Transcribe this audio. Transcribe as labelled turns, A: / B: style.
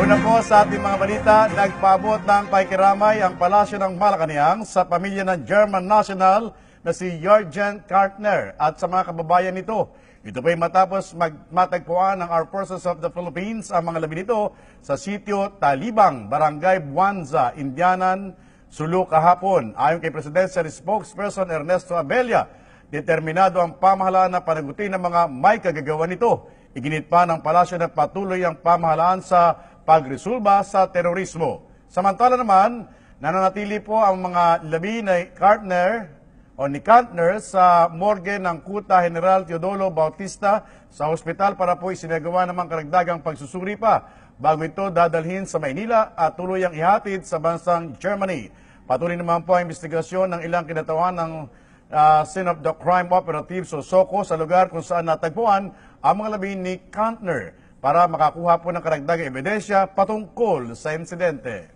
A: Una po sa ating mga balita, nagpaabot ng pakikiramay ang Palasyo ng Malacanang sa pamilya ng German national na si Jürgen Kartner at sa mga kababayan nito. Ito pa matapos matagpuan ng Armed Forces of the Philippines ang mga labi nito sa sitio Talibang, Barangay Buanza, Indianan, Sulu kahapon. Ayon kay Presidential Spokesperson Ernesto Abella, determinado ang pamahalaan na panagutin ng mga may kagagawa nito. Iginit pa ng palasyo na patuloy ang pamahalaan sa pagresolba sa terorismo. Samantala naman, nananatili po ang mga labi ni Kartner sa morgue ng Kuta General Teodoro Bautista sa ospital para po isinagawa namang karagdagang pagsusuri pa bago ito dadalhin sa Maynila at tuluyang ihatid sa bansang Germany. Patuloy naman po ang investigasyon ng ilang kinatawan ng Scene of the Crime Operatives o SOCO sa lugar kung saan natagpuan ang mga labi ni Kartner para makakuha po ng karagdagang ebidensya patungkol sa insidente.